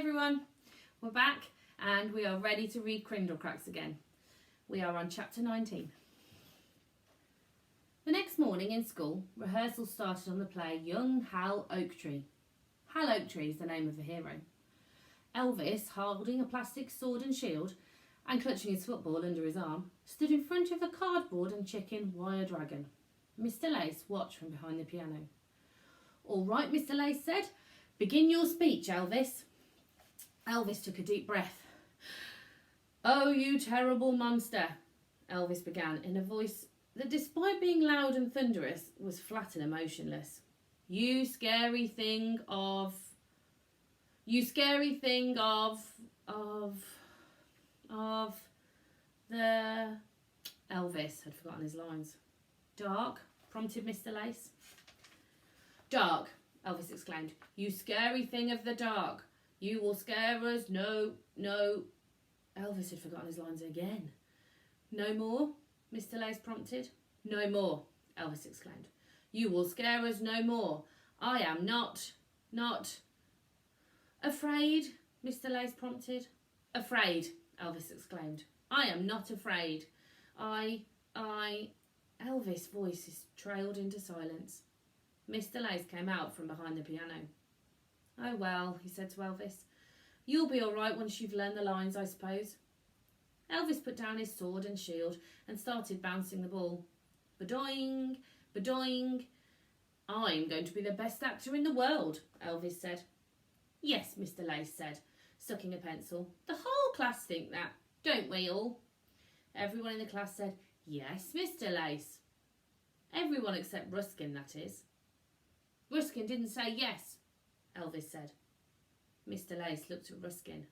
everyone, we're back and we are ready to read Krindlekrax again. We are on chapter 19. The next morning in school, rehearsal started on the play Young Hal Oaktree. Hal Oaktree is the name of the hero. Elvis, holding a plastic sword and shield and clutching his football under his arm, stood in front of a cardboard and chicken wire dragon. Mr. Lace watched from behind the piano. "All right," Mr. Lace said. "Begin your speech, Elvis." Elvis took a deep breath. "Oh, you terrible monster," Elvis began in a voice that, despite being loud and thunderous, was flat and emotionless. You scary thing of... the... Elvis had forgotten his lines. "Dark?" prompted Mr. Lace. "Dark," Elvis exclaimed. "You scary thing of the dark. You will scare us. No. Elvis had forgotten his lines again. "No more?" Mr. Lace prompted. "No more," Elvis exclaimed. "You will scare us no more. I am not... Afraid?" Mr. Lace prompted. "Afraid," Elvis exclaimed. "I am not afraid. Elvis' voice trailed into silence. Mr. Lace came out from behind the piano. "Oh well," he said to Elvis. "You'll be all right once you've learned the lines, I suppose." Elvis put down his sword and shield and started bouncing the ball. "Badoing, badoing." "I'm going to be the best actor in the world," Elvis said. "Yes," Mr. Lace said, sucking a pencil. "The whole class think that, don't we all?" Everyone in the class said, "Yes, Mr. Lace." Everyone except Ruskin, that is. "Ruskin didn't say yes," Elvis said. Mr. Lace looked at Ruskin.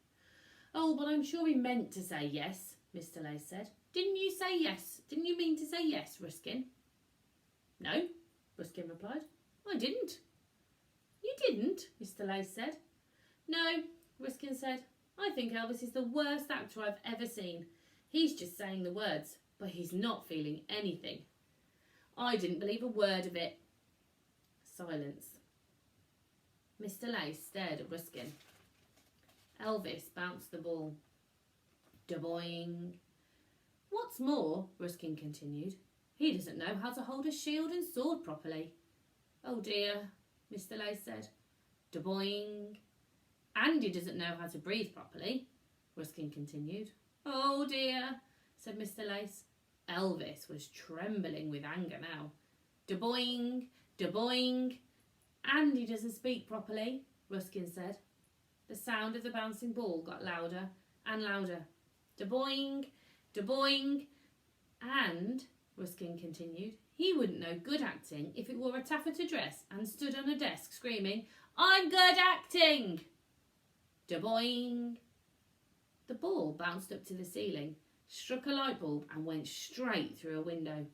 "Oh, but I'm sure he meant to say yes," Mr. Lace said. "Didn't you say yes? Didn't you mean to say yes, Ruskin?" "No," Ruskin replied. "I didn't." "You didn't?" Mr. Lace said. "No," Ruskin said. "I think Elvis is the worst actor I've ever seen. He's just saying the words, but he's not feeling anything. I didn't believe a word of it." Silence. Mr. Lace stared at Ruskin. Elvis bounced the ball. Da-boing. "What's more," Ruskin continued, "he doesn't know how to hold a shield and sword properly." "Oh dear," Mr. Lace said. Da-boing. "And he doesn't know how to breathe properly," Ruskin continued. "Oh dear," said Mr. Lace. Elvis was trembling with anger now. Da-boing, da-boing. "And he doesn't speak properly," Ruskin said. The sound of the bouncing ball got louder and louder. Da-boing, da-boing. "And," Ruskin continued, "he wouldn't know good acting if it wore a taffeta dress and stood on a desk screaming, 'I'm good acting!' Da-boing." The ball bounced up to the ceiling, struck a light bulb and went straight through a window.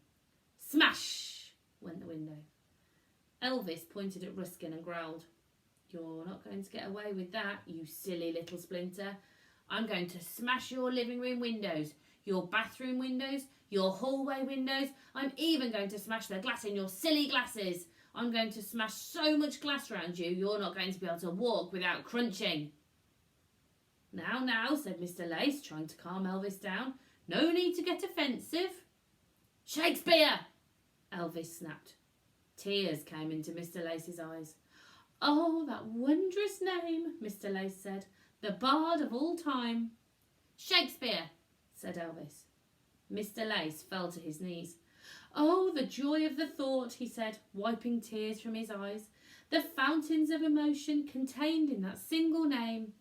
Smash went the window. Elvis pointed at Ruskin and growled, "You're not going to get away with that, you silly little splinter. I'm going to smash your living room windows, your bathroom windows, your hallway windows. I'm even going to smash the glass in your silly glasses. I'm going to smash so much glass around you, you're not going to be able to walk without crunching." Now, said Mr. Lace, trying to calm Elvis down. "No need to get offensive." "Shakespeare!" Elvis snapped. Tears came into Mr. Lace's eyes. "Oh, that wondrous name," Mr. Lace said. "The bard of all time." "Shakespeare," said Elvis. Mr. Lace fell to his knees. "Oh, the joy of the thought," he said, wiping tears from his eyes. "The fountains of emotion contained in that single name."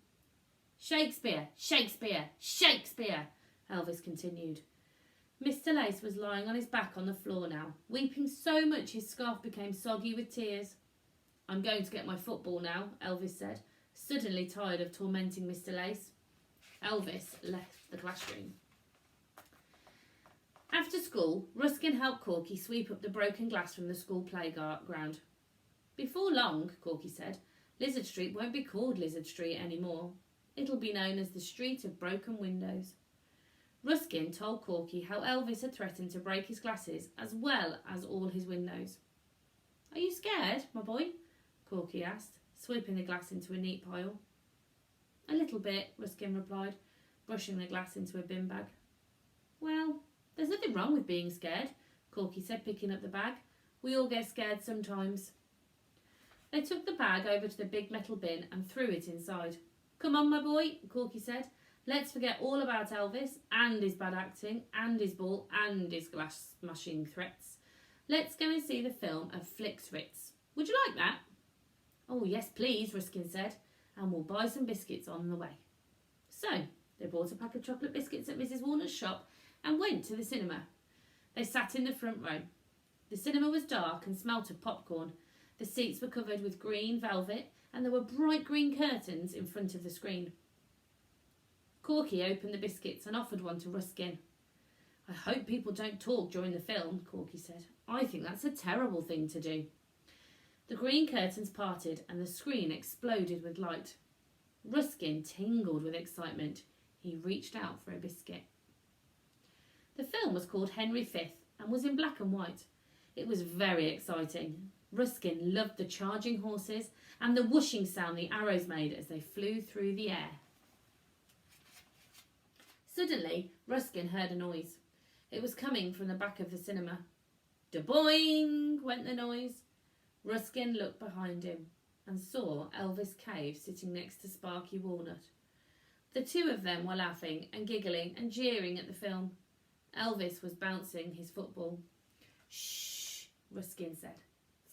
"Shakespeare, Shakespeare, Shakespeare," Elvis continued. Mr. Lace was lying on his back on the floor now, weeping so much his scarf became soggy with tears. "I'm going to get my football now," Elvis said, suddenly tired of tormenting Mr. Lace. Elvis left the classroom. After school, Ruskin helped Corky sweep up the broken glass from the school playground. "Before long," Corky said, "Lizard Street won't be called Lizard Street anymore. It'll be known as the Street of Broken Windows." Ruskin told Corky how Elvis had threatened to break his glasses as well as all his windows. "Are you scared, my boy?" Corky asked, sweeping the glass into a neat pile. "A little bit, Ruskin replied, brushing the glass into a bin bag. Well, there's nothing wrong with being scared, Corky said, picking up the bag. We all get scared sometimes. They took the bag over to the big metal bin and threw it inside. Come on, my boy, Corky said. Let's forget all about Elvis and his bad acting and his ball and his glass smashing threats. Let's go and see the film of Flick's Ritz. Would you like that? Oh, yes, please, Ruskin said, and we'll buy some biscuits on the way. So, they bought a pack of chocolate biscuits at Mrs. Warner's shop and went to the cinema. They sat in the front row. The cinema was dark and smelt of popcorn. The seats were covered with green velvet and there were bright green curtains in front of the screen. Corky opened the biscuits and offered one to Ruskin. I hope people don't talk during the film, Corky said. I think that's a terrible thing to do. The green curtains parted and the screen exploded with light. Ruskin tingled with excitement. He reached out for a biscuit. The film was called Henry V and was in black and white. It was very exciting. Ruskin loved the charging horses and the whooshing sound the arrows made as they flew through the air. Suddenly, Ruskin heard a noise. It was coming from the back of the cinema. Da-boing went the noise. Ruskin looked behind him and saw Elvis Cave sitting next to Sparky Walnut. The two of them were laughing and giggling and jeering at the film. Elvis was bouncing his football. Shh, Ruskin said.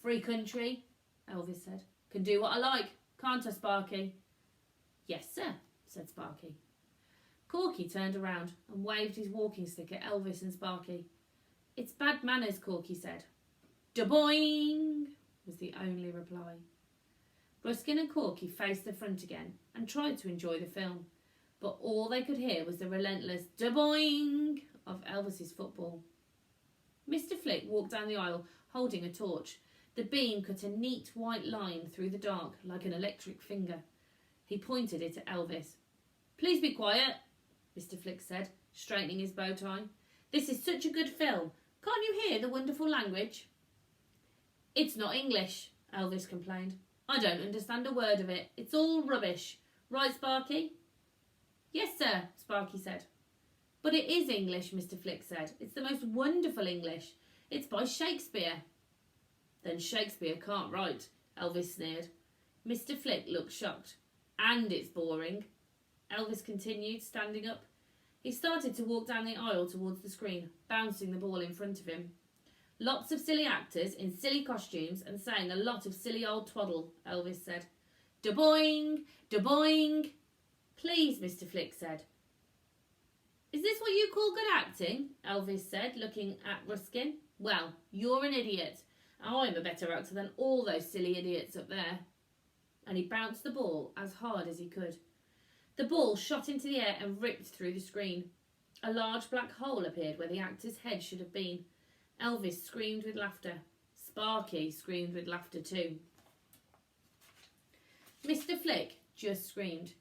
Free country, Elvis said. Can do what I like, can't I, Sparky? Yes, sir, said Sparky. Corky turned around and waved his walking stick at Elvis and Sparky. It's bad manners, Corky said. Da-boing, was the only reply. Ruskin and Corky faced the front again and tried to enjoy the film, but all they could hear was the relentless da-boing of Elvis's football. Mr. Flick walked down the aisle holding a torch. The beam cut a neat white line through the dark like an electric finger. He pointed it at Elvis. Please be quiet, Mr. Flick said, straightening his bow tie. This is such a good film. Can't you hear the wonderful language? It's not English, Elvis complained. I don't understand a word of it. It's all rubbish. Right, Sparky? Yes, sir, Sparky said. But it is English, Mr. Flick said. It's the most wonderful English. It's by Shakespeare. Then Shakespeare can't write, Elvis sneered. Mr. Flick looked shocked. And it's boring, Elvis continued, standing up. He started to walk down the aisle towards the screen, bouncing the ball in front of him. Lots of silly actors in silly costumes and saying a lot of silly old twaddle, Elvis said. Da-boing, da-boing. Please, Mr. Flick said. Is this what you call good acting? Elvis said, looking at Ruskin. Well, you're an idiot. I'm a better actor than all those silly idiots up there. And he bounced the ball as hard as he could. The ball shot into the air and ripped through the screen. A large black hole appeared where the actor's head should have been. Elvis screamed with laughter. Sparky screamed with laughter too. Mr. Flick just screamed.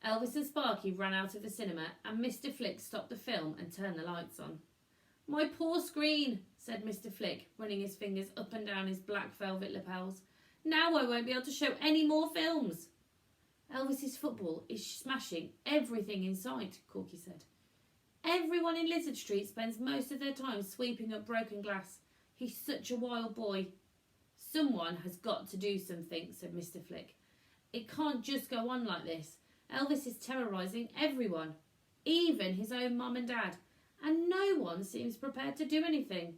Elvis and Sparky ran out of the cinema and Mr. Flick stopped the film and turned the lights on. My poor screen, said Mr. Flick, running his fingers up and down his black velvet lapels. Now I won't be able to show any more films. Elvis's football is smashing everything in sight, Corky said. Everyone in Lizard Street spends most of their time sweeping up broken glass. He's such a wild boy. Someone has got to do something, said Mr. Flick. It can't just go on like this. Elvis is terrorising everyone, even his own mum and dad, and no one seems prepared to do anything.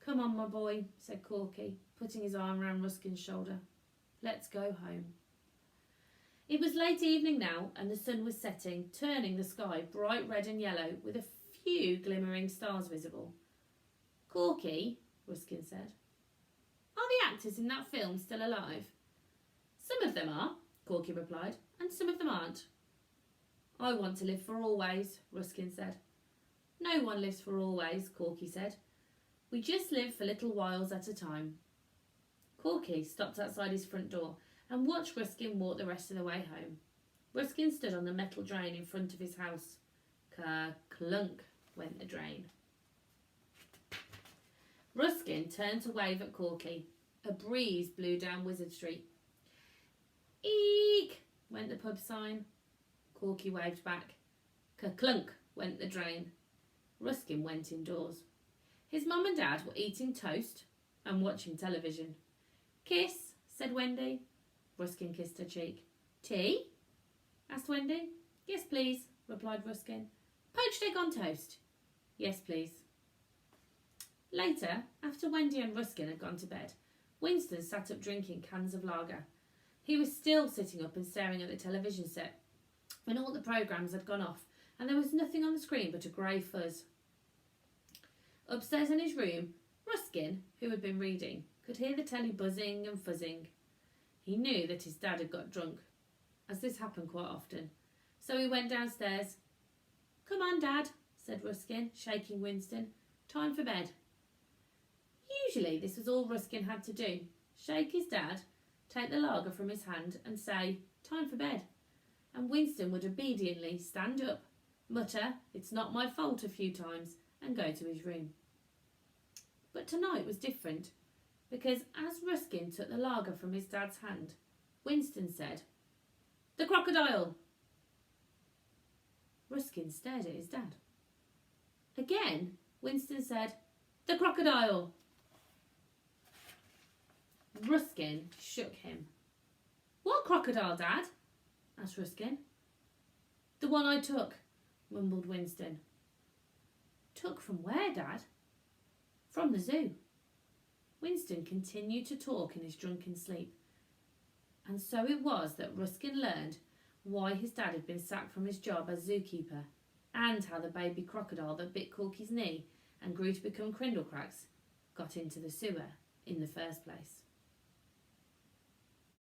Come on, my boy, said Corky, putting his arm round Ruskin's shoulder. Let's go home. It was late evening now, and the sun was setting, turning the sky bright red and yellow, with a few glimmering stars visible. Corky, Ruskin said, are the actors in that film still alive? Some of them are, Corky replied, and some of them aren't. I want to live for always, Ruskin said. No one lives for always, Corky said. We just live for little whiles at a time. Corky stopped outside his front door and watched Ruskin walk the rest of the way home. Ruskin stood on the metal drain in front of his house. Ker-clunk went the drain. Ruskin turned to wave at Corky. A breeze blew down Wizard Street. Eek! went the pub sign. Corky waved back. Ka-clunk went the drain. Ruskin went indoors. His mum and dad were eating toast and watching television. Kiss, said Wendy. Ruskin kissed her cheek. Tea? Asked Wendy. Yes, please, replied Ruskin. Poached egg on toast. Yes, please. Later, after Wendy and Ruskin had gone to bed, Winston sat up drinking cans of lager. He was still sitting up and staring at the television set when all the programmes had gone off and there was nothing on the screen but a grey fuzz. Upstairs in his room, Ruskin, who had been reading, could hear the telly buzzing and fuzzing. He knew that his dad had got drunk, as this happened quite often, so he went downstairs. Come on, Dad, said Ruskin, shaking Winston. Time for bed. Usually this was all Ruskin had to do. Shake his dad, take the lager from his hand and say, time for bed. And Winston would obediently stand up, mutter, it's not my fault a few times, and go to his room. But tonight was different, because as Ruskin took the lager from his dad's hand, Winston said, the crocodile! Ruskin stared at his dad. Again, Winston said, the crocodile! Ruskin shook him. What crocodile, Dad? Asked Ruskin. The one I took, mumbled Winston. Took from where, Dad? From the zoo. Winston continued to talk in his drunken sleep. And so it was that Ruskin learned why his dad had been sacked from his job as zookeeper, and how the baby crocodile that bit Corky's knee and grew to become Krindlekrax got into the sewer in the first place.